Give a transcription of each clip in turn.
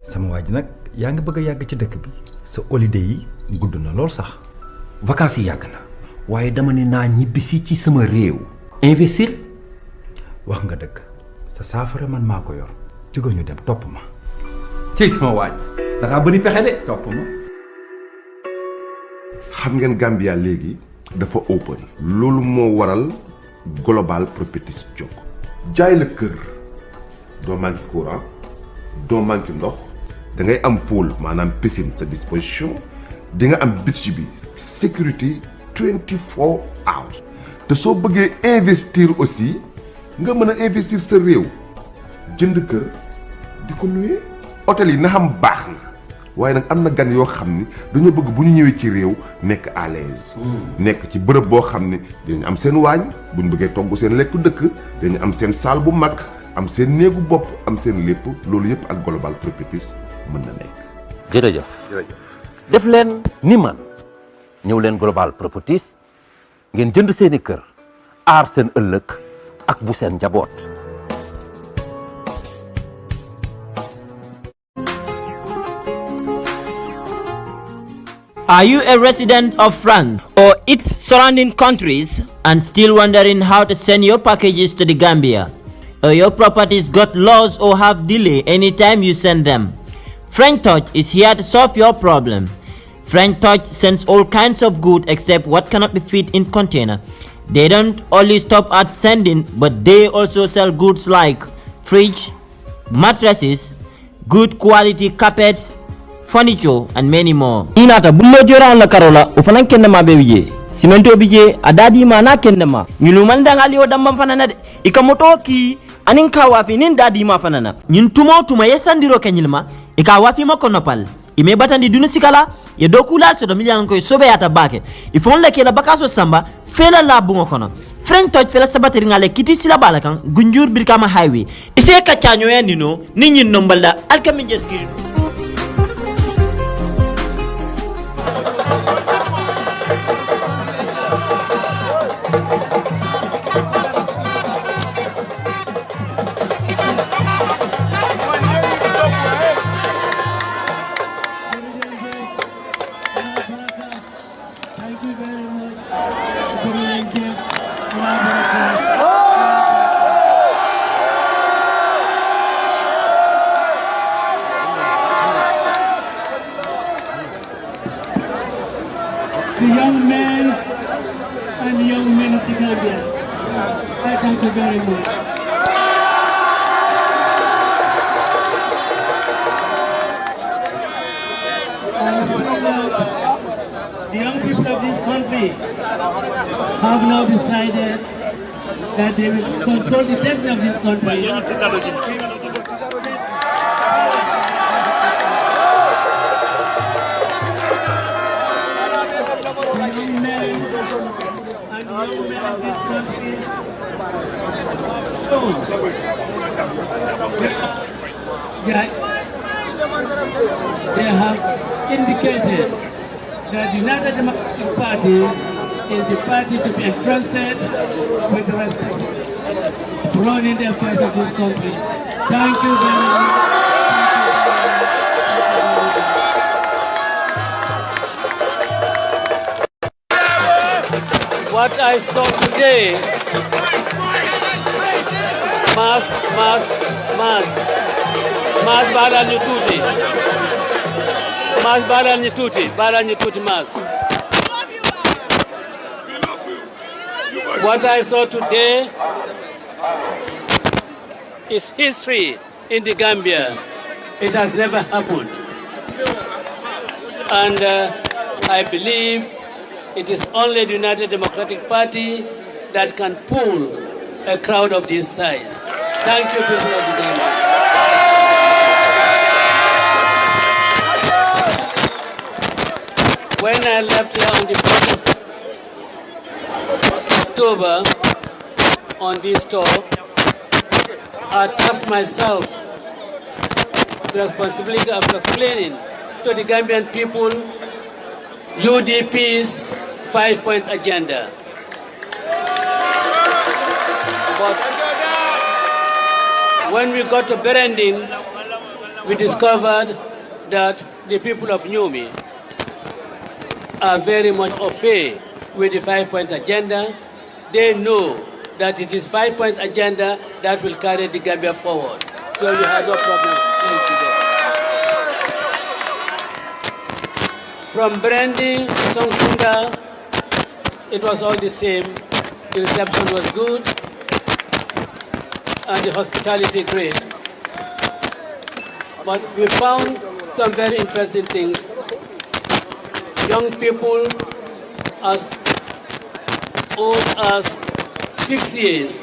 sama waji nak yaa ngi bëgg yàgg ci dëkk bi sa holiday yi gudd na lool sax vacances yi yàgg na waaye dama ne naa ñibbisi ci sama réew investir wax nga dëgg sa saafara man maa ko yor jógal ñu dem topp ma ci sama waaj da ngaa bëri pexe de topp ma xam ngeen Gambia léegi dafa open loolu moo waral global properties jóg jaay la kër doo manqué courant doo manqué ndox da ngay am pool maanaam piscine sa disposition di nga am beach bi sécurité 24 hours te soo bëggee investir aussi nga mën a investir sa réew jënd kër di ko louer hôtel yi na xam baax na waaye nag am na gan yoo xam ni dañoo bëgg bu ñu ñëwee ci réew nekk à l'aise nekk ci bërëb boo xam ne dañu am seen waañ bu ñu bëggee togg seen lekku dëkk dañu am seen salle bu mag am seen néegu bopp am seen lépp loolu yëpp ak global properties mën na nekk. jërëjëf def leen ni man ñëw leen global properties ngeen jënd seeni kër aar seen ëllëg ak bu seen njaboot. Are you a resident of France or its surrounding countries and still wondering how to send your packages to the Gambia? Or your properties got lost or have delay anytime you send them? French Touch is here to solve your problem. French Touch sends all kinds of goods except what cannot be fit in container. They don't only stop at sending, but they also sell goods like fridge, mattresses, good quality carpets, furniture and many more. Inata bullo jora on la karola o fanan kende ma be wiye cimento bije adadi ma na kende ma ñunu man dangali o dambam fanana de ikamoto ki anin ka wafi nin dadi ma fanana ñun tumo tuma yesandiro kenyilma ika wafi ma konopal ime batandi dunu sikala ye dokulal so do miliyan koy sobe yata bake ifon le kela bakaso samba fela la bungo kono French Touch fela sabateri ngale kiti sila balakan gunjur birkama highway ise ka chanyo ya nino ninyi nombala alkami jeskiri. The young men and the young men of the Gambia, I thank you very much. The young people of this country have now decided that they will control the destiny of this country. They have indicated that the United Democratic Party is the party to be entrusted with the responsibility of running the affairs of this country. Thank you very much. What I saw today, mass baral nyututi mass. What I saw today is history in the Gambia. It has never happened. And I believe it is only the United Democratic Party that can pull a crowd of this size. Thank you, people of the Gambia. When I left here on the 1st of October on this tour, I tasked myself the responsibility of explaining to the Gambian people UDP's 5-point agenda. But when we got to Berendin, we discovered that the people of Nyumi are very much au fait with the 5-point agenda. They know that it is 5-point agenda that will carry the Gambia forward. So we had no problem. From Brandy, Songkunda, it was all the same. The reception was good and the hospitality great. But we found some very interesting things. Young people as old as 6 years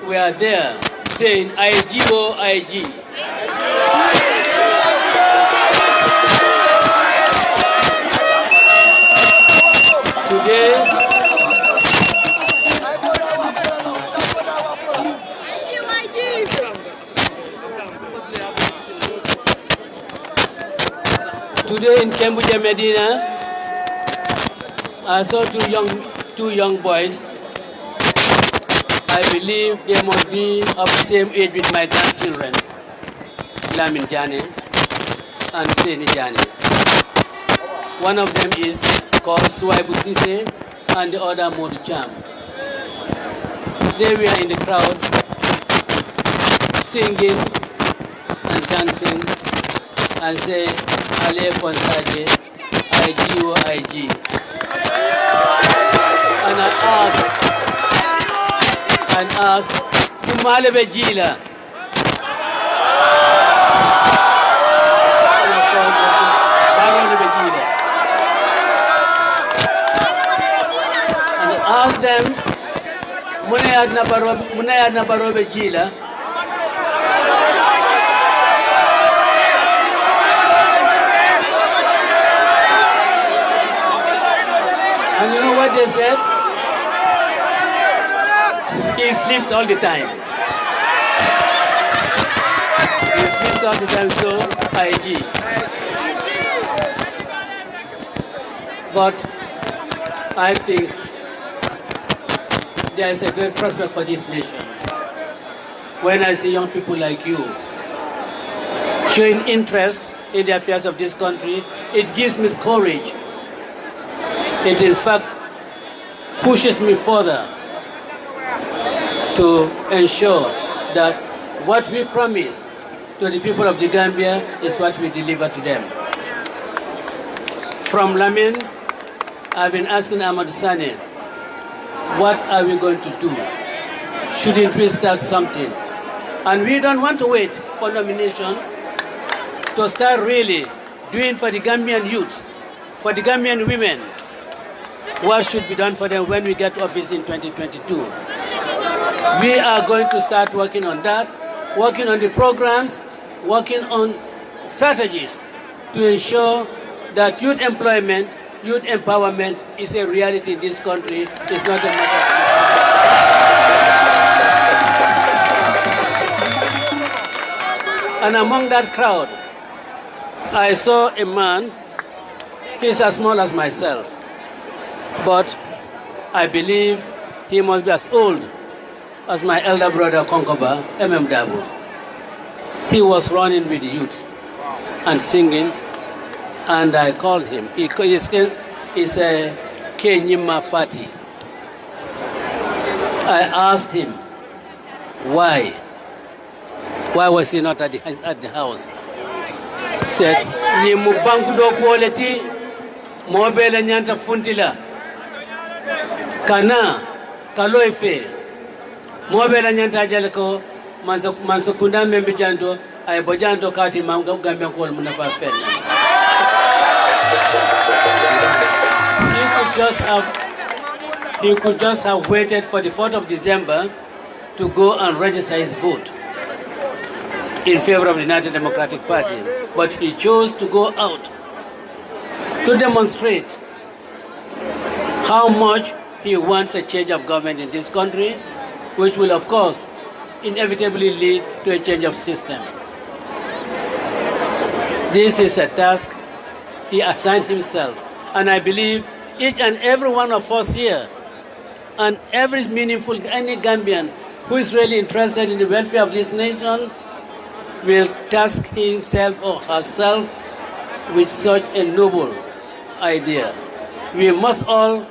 were there saying, IG, oh, IG. Today in Cambodia, Medina, I saw two young boys. I believe they must be of the same age with my grandchildren, Lamin Jani and Seni Jani. One of them is called Suwaibu Sise and the other Modu Cham. They were in the crowd singing and dancing and say, Ale Konsaje, IG o IG. And I asked, Tumale Bejila. And I asked them, Munayad na baro Bejila. And you know what they said? He sleeps all the time. He sleeps all the time, so IG. But I think there is a great prospect for this nation. When I see young people like you showing interest in the affairs of this country, it gives me courage. It in fact pushes me further to ensure that what we promise to the people of the Gambia is what we deliver to them. From Lamin, I've been asking Ahmad Sane, what are we going to do? Shouldn't we start something? And we don't want to wait for nomination to start really doing for the Gambian youth, for the Gambian women, what should be done for them when we get to office in 2022. We are going to start working on that, working on the programs, working on strategies to ensure that youth employment, youth empowerment is a reality in this country. It's not a matter of... And among that crowd, I saw a man, he's as small as myself, but I believe he must be as old as my elder brother Konkoba, Darboe. He was running with the youth and singing, and I called him. He's a Kenyima Fati. I asked him, why? Why was he not at the house? He said, Nimu bankudo quality, mobile nyanta funtila. Kana, kaloife, mobile nyanta jaleko, mansukunda membijanto, ay bojanto kati manga Gambia kol munafa fen. He could just have waited for the 4th of December to go and register his vote in favor of the United Democratic Party. But he chose to go out to demonstrate how much he wants a change of government in this country, which will, of course, inevitably lead to a change of system. This is a task he assigned himself. And I believe each and every one of us here, and any Gambian who is really interested in the welfare of this nation, will task himself or herself with such a noble idea. We must all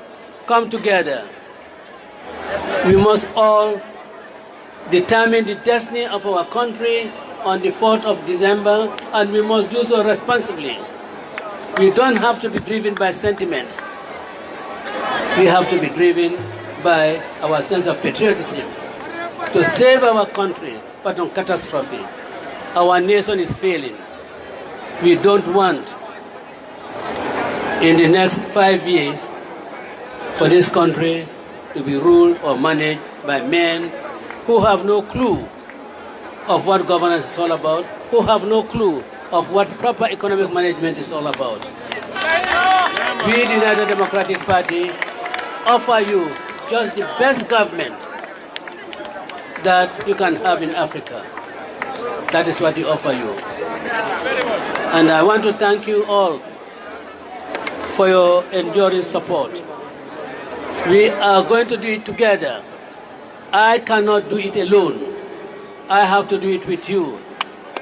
come together. We must all determine the destiny of our country on the 4th of December, and we must do so responsibly. We don't have to be driven by sentiments. We have to be driven by our sense of patriotism to save our country from catastrophe. Our nation is failing. We don't want in the next 5 years for this country to be ruled or managed by men who have no clue of what governance is all about, who have no clue of what proper economic management is all about. We, the United Democratic Party, offer you just the best government that you can have in Africa. That is what we offer you. And I want to thank you all for your enduring support. We are going to do it together. I cannot do it alone. I have to do it with you.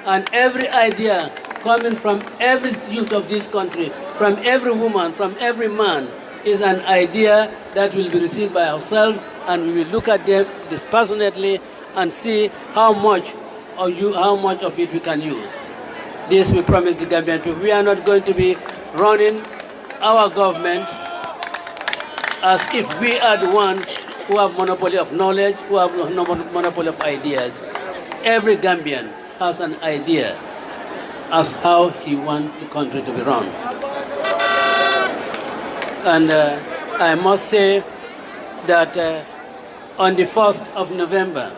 And every idea coming from every youth of this country, from every woman, from every man, is an idea that will be received by ourselves, and we will look at them dispassionately and see how much of it we can use. This we promise the Gambian people. We are not going to be running our government as if we are the ones who have monopoly of knowledge, who have no monopoly of ideas. Every Gambian has an idea as how he wants the country to be run. And I must say that on the 1st of November,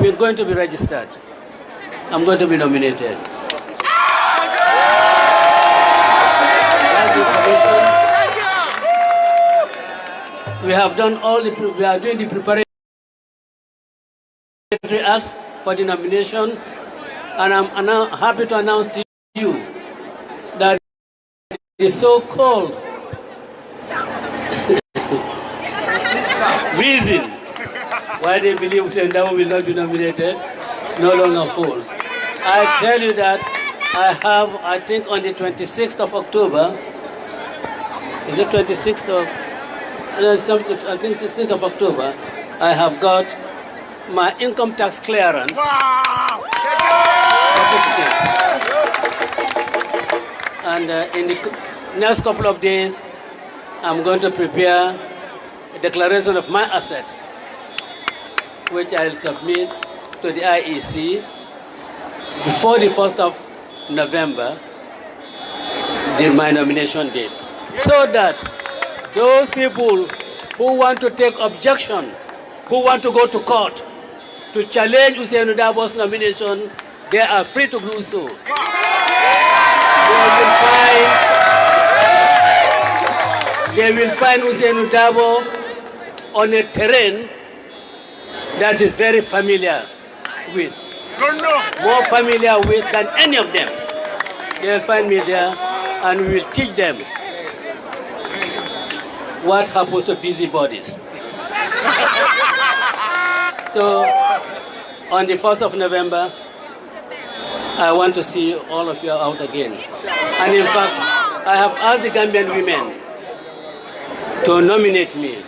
we're going to be registered. I'm going to be nominated. That's the information. We have done we are doing the preparatory acts for the nomination, and I'm now happy to announce to you that the so-called reason why they believe Darboe will not be nominated no longer holds. I tell you that I have, I think on the 26th of October, is it 26th or I think 16th of October, I have got my income tax clearance certificate. And in the next couple of days, I'm going to prepare a declaration of my assets, which I'll submit to the IEC before the 1st of November, my nomination date, so that those people who want to take objection, who want to go to court to challenge Usainu Darboe's nomination, they are free to do so. They will find Usainu Darboe on a terrain that is very familiar with, more familiar with than any of them. They will find me there, and we will teach them what happens to busybodies. So, on the 1st of November, I want to see all of you out again. And in fact, I have asked the Gambian women to nominate me,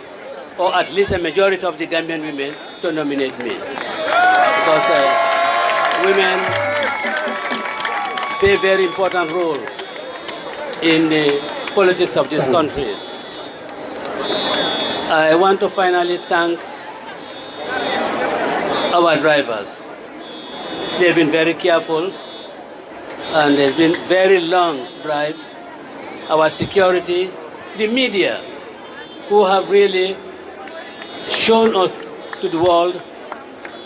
or at least a majority of the Gambian women to nominate me. Because women play a very important role in the politics of this country. I want to finally thank our drivers. They've been very careful, and there's been very long drives. Our security, the media, who have really shown us to the world,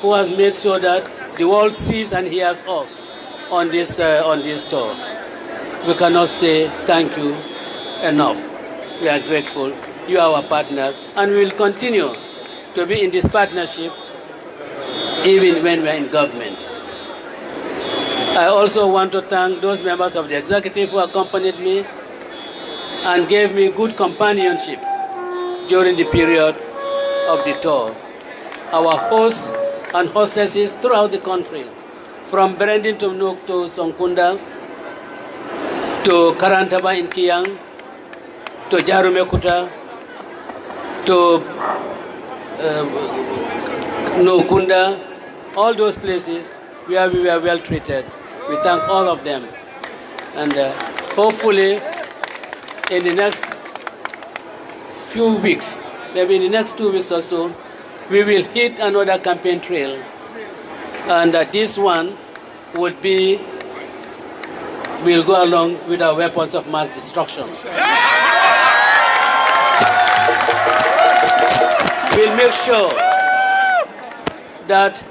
who have made sure that the world sees and hears us on this tour. We cannot say thank you enough. We are grateful. You are our partners, and we will continue to be in this partnership even when we are in government. I also want to thank those members of the executive who accompanied me and gave me good companionship during the period of the tour. Our hosts and hostesses throughout the country, from Berendin to Nook to Sonkunda, to Karantaba in Kiang, to Jarumekuta, to Nokunda, all those places where we were well treated. We thank all of them. And hopefully in the next few weeks, maybe in the next 2 weeks or so, we will hit another campaign trail. And this one would be, we'll go along with our weapons of mass destruction. We'll make sure that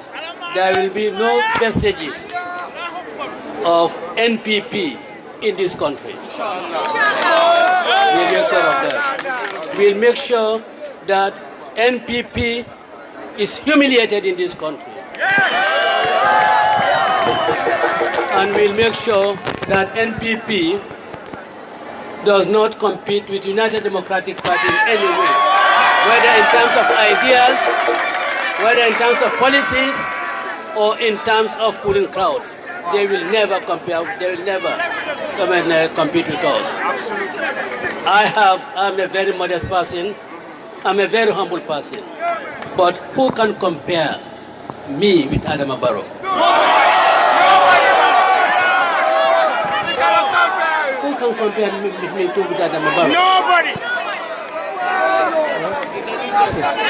there will be no vestiges of NPP in this country. We'll make sure of that. We'll make sure that NPP is humiliated in this country. And we'll make sure that NPP does not compete with United Democratic Party in any way, whether in terms of ideas, whether in terms of policies, or in terms of pulling crowds. They will never compare, they will never come and compete with us. I'm a very modest person, I'm a very humble person, but who can compare me with Adama Barrow? Who can compare me with Adama Barrow? Nobody!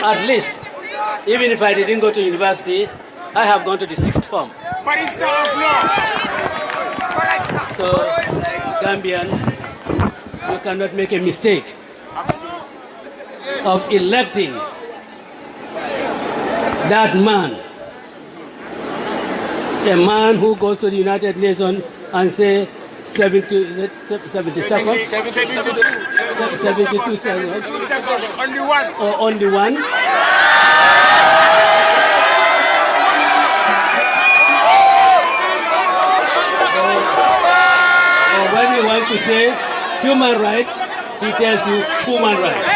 At least, even if I didn't go to university, I have gone to the 6th form. But it's not of law. So, Gambians, you cannot make a mistake of electing that man, a man who goes to the United Nations and say 72 seconds, only one. Or only one. When he wants to say human rights, he tells you human rights. I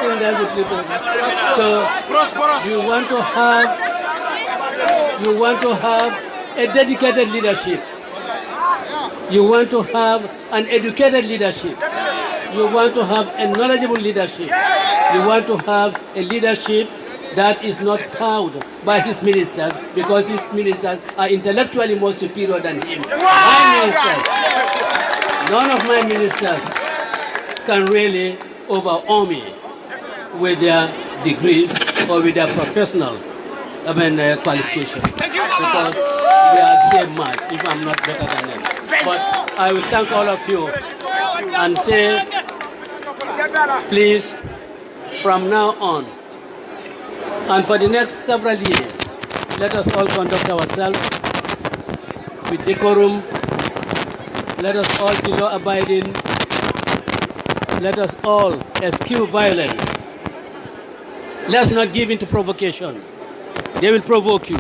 think that's the difference. So you want to have a dedicated leadership. You want to have an educated leadership. You want to have a knowledgeable leadership. You want to have a leadership that is not cowed by his ministers, because his ministers are intellectually more superior than him. My ministers, none of my ministers can really overawe me with their degrees or with their professional qualifications, because we are the same match, if I'm not better than them. But I will thank all of you and say, please, from now on, and for the next several years, let us all conduct ourselves with decorum. Let us all be law-abiding. Let us all eschew violence. Let's not give in to provocation. They will provoke you.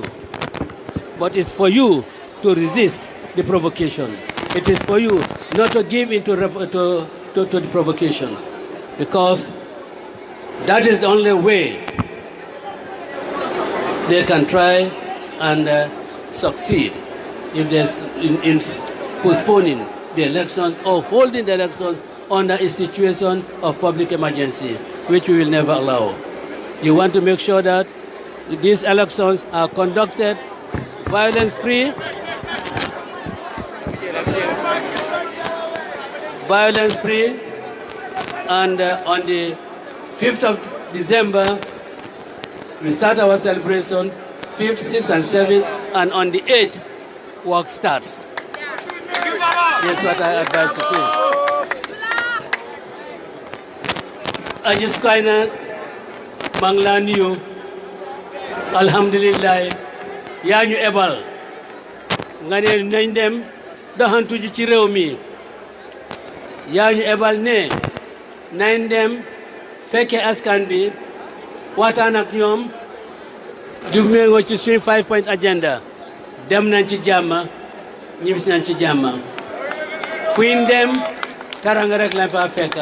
But it's for you to resist the provocation. It is for you not to give in to the provocation, because that is the only way they can try and succeed if there's in postponing the elections or holding the elections under a situation of public emergency, which we will never allow. You want to make sure that these elections are conducted violence-free, and on the 5th of December, we start our celebrations, 5th, 6th, and 7th, and on the 8th, work starts. That's what I advise you to. I just kind of manglan you. Alhamdulillah, ya ñu ebal. Nga ne nañ dem doxantu ji ci réew mi. Ya ñu ebal ne nañ dem fekke askan bi. Waxtaan ak ñoom du méngoo ci suñu 5-point agenda, dem nañ ci jàmm, ñibbisi nañ ci jàmm. Fuñ dem taranga rek lañ fa fekk.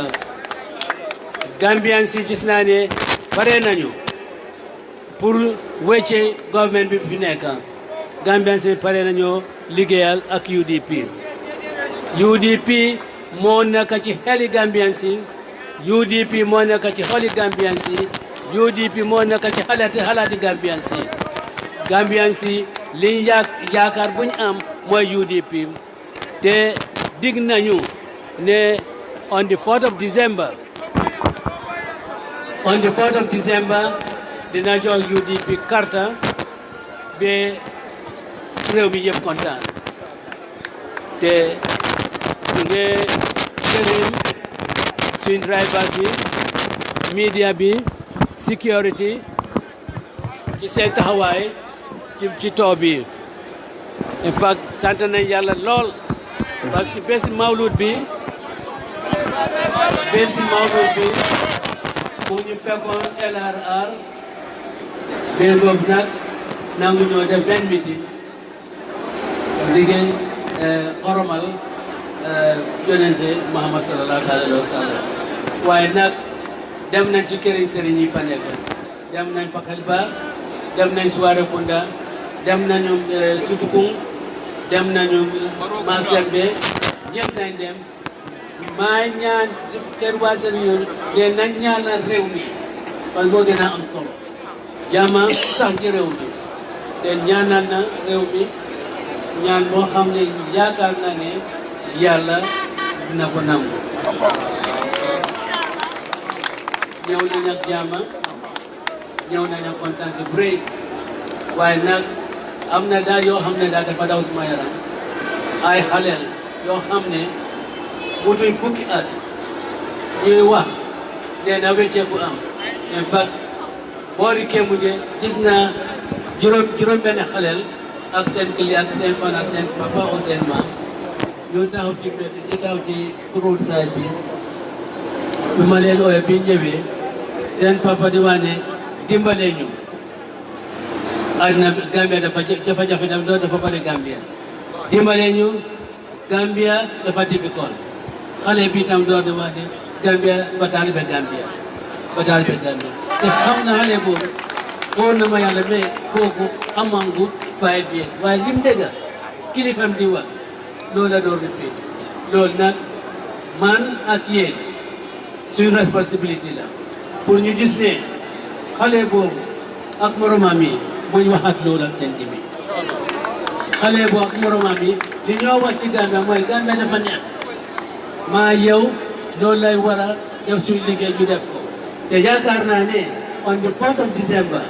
Gambians si gis naa ne bare nañu pour wecce government bi fi nekk. Gambians yi pare nañoo liggéeyal ak UDP UDP moo nekk ci xeli Gambians yi UDP moo nekk ci xoli Gambians yi UDP moo nekk ci xalaati Gambians yi Gambians yi liñ yaakaar buñ am mooy UDP te dig nañu ne on the 4th of December dina jox UDP carte ba réew mi yëpp kontaan te nge gërëm suñ drivers yi media bi security ci seen taxawaay ci taw bi in fact sant nañ yàlla lool parce que bés mawlud bi bu ñu fekkoon LRR bés boobu nag nangu ñoo def benn meeting liggéey oromal yonente Muhammad sallallahu alayhi wa sallam waaye nag dem nañ ci këriñ sëriñ yi fa nekk dem nañ Pakaliba dem nañ Suwarekunda dem nañu Sutukung dem nañu Masembe ñëpp nañ dem maa ñaan ci kër waa sëriñ yoon de nañ ñaanal réew mi parce que moo gën a am solo jàmm sax ci réew mi te ñaanal na réew mi ñaan boo xam ne yaakaar naa ne yàlla dina ko nangu ñëw nañ ak jàmm ñëw nañ ak kontaan bu rëy waaye nag am na daal yoo xam ne daal dafa daw suma yaram ay xaleel yoo xam ne mutuñ fukki at ñuy wax nee na wecceeku am in fact boori kéemu je gis naa juróom benn xaleel ak seen kili ak seen fan ak seen papa o seen maam ñu taxaw ci roadside bi ma leen ooye bi ñëwee seen papa di wax ne dimbale ñu àddina Gambia dafa jafe-jafe dafa bari Gambia dimbale ñu Gambia dafa difficult xale bi tam door di wax ne Gambia ba taalibe Gambia te xam na xale boobu wóor na ma yàlla mais kooku amangu 5 years waaye lim dégga kilifam di wax loolu la doon repeat loolu nag man ak yéen suñu responsabilité la pour ñu gis ne xale boobu ak moromam yi mooy wax ak loolu ak seen gimi xale boobu ak moromam yi li ñoo wax ci Gambia mooy Gambia dafa neex maa yow loolu lay war a def suñu liggéey ñu def ko te yaakaar naa ne on the 4th of December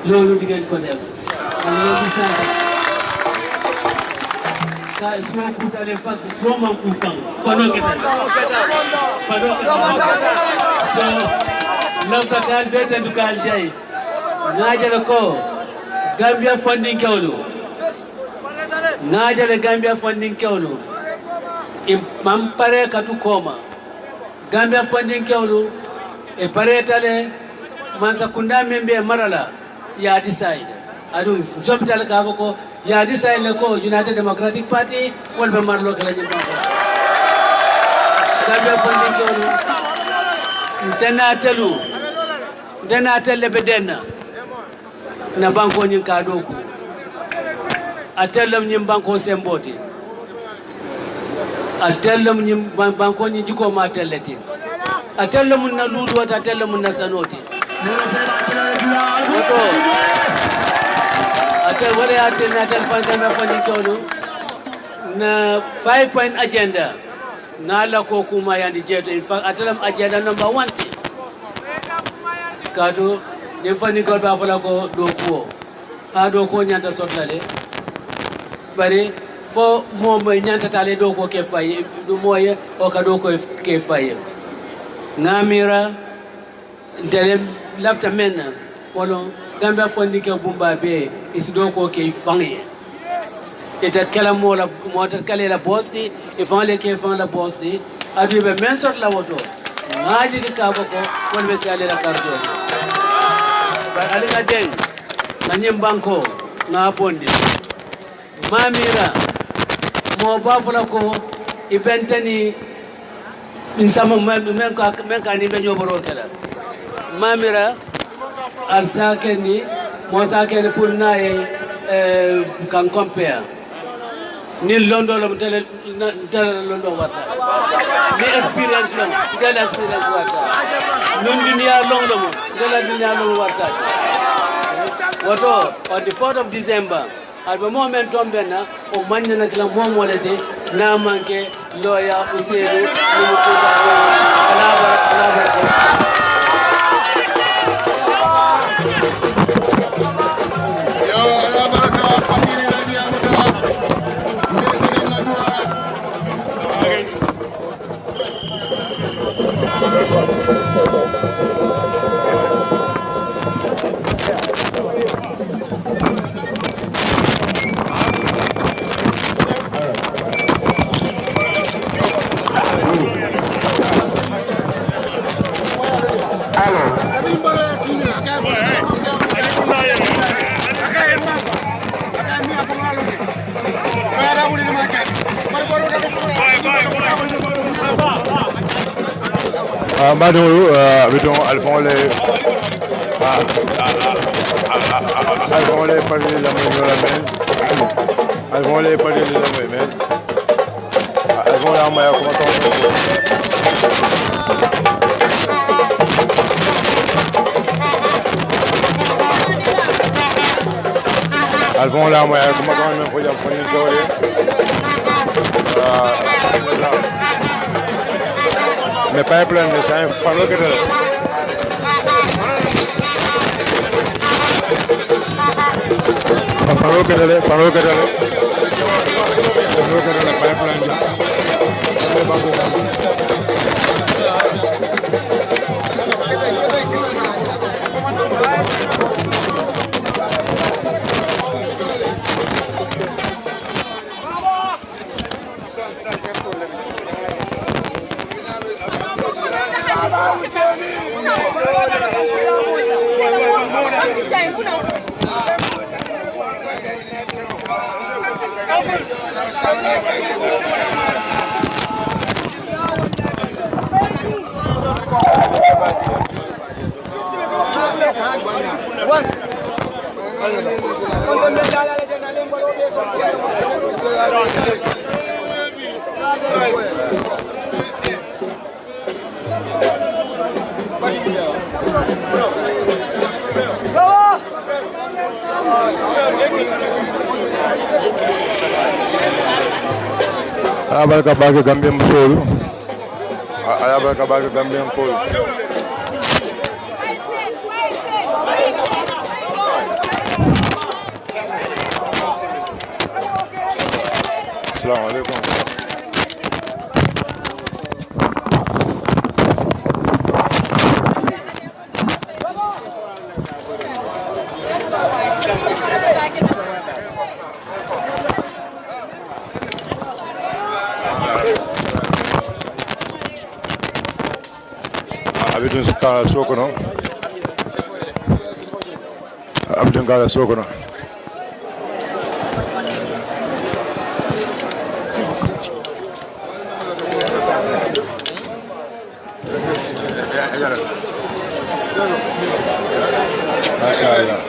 loolu di ngeen ko def am ngeen di sant ka suo kutale fak suo man kutang fano kita fano so lafta kal bete du kal jay ngajala ko Gambia funding kewlu ngajala Gambia funding kewlu im pare katu koma Gambia funding kewlu e pare tale mansa kunda membe marala ya decide adu sopital ka ko ya decide ko United Democratic Party wal be marlo kala jin banko Gambia funding kewlu dana tele bedenna na banko nyin ka doku atellam nyin banko semboti atellam nyin banko nyin jiko ma telleti atellam na ludu wata atellam na sanoti oto atel wala atel na tel fanta na fani kono na 5-point agenda ngala ko kuma yandi jeto in fact atelam agenda number 1 kado ne fani ko ba fala ko do ko ha do ko nyanta sotale bari fo mo moy nyanta tale do ko ke faye du moye o ka do ko ke faye ngamira ndele lafta menna polo Gambia fondi ke bumba be is do ko ke fange eta kala mola motar kala la bosti e fanle ke fan la bosti adu be men sort la woto ngaji di ka ko won be sale la karto ba ali ga den nanyem banko na pondi mamira mo ba fula ko ibentani insama men ka ni be nyoboro kala mamira alsake ni mosake ni pour naye can compare. Ni London lo tele London wata. Ni experience lo tele experience wata. Non dunia long lo tele dunia long wata. Wato on the 4th of December at the moment tombena o manya na kila mo molete na manke lawyer useru ni mukunda alaba Madou biton alfon le parler la men alfon le parler la men alfon la maya como alfon la maya como me voy a poner sobre me parece plan de saber para lo que te Abarka baga Gambian musolu. Abarka baga Gambian pol. Assalamu alaikum. Abidun kala sokono. Abidun kala sokono. Mashallah.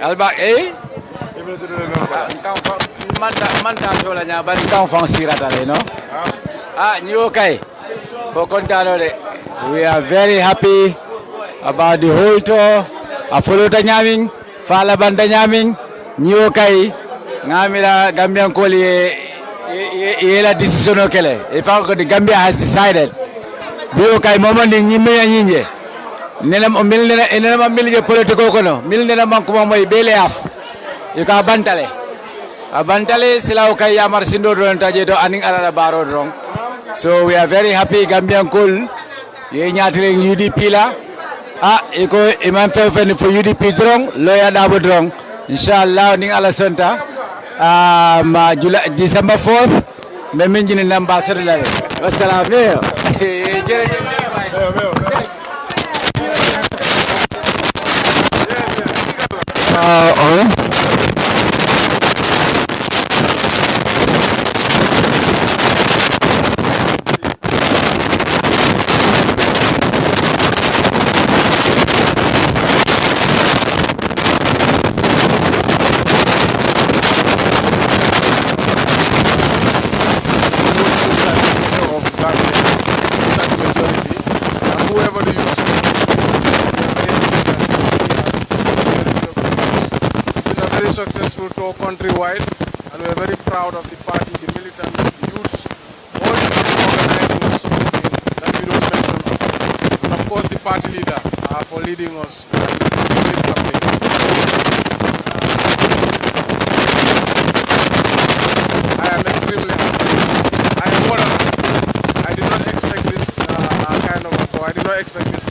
Alba eh manta tola nya ban kan fon sirata le no ni okay for kontano de we are very happy about the whole tour a follow ta nyamin fala banda nyamin ni okay ngamira Gambian ko ye la decision okele e fa ko the Gambia has decided bi okay moment ni me nyinje nena nena milje politiko kono nena manko moy bele af e ka bantale sila okay yamar sindo don taje do aning arara baro don. So we are very happy Gambian cool ye nyatire UDP la iko imam fefen for UDP drong loya Darboe drong inshallah ning ala santa ma December 4th me minjini ambassador la wassalam successful tour countrywide, and we're very proud of the party, the militant, the youths, all the organizing and supporting that we don't mention. And of course the party leader for leading us. I am extremely happy. I am honored. I did not expect this kind of a tour. I did not expect this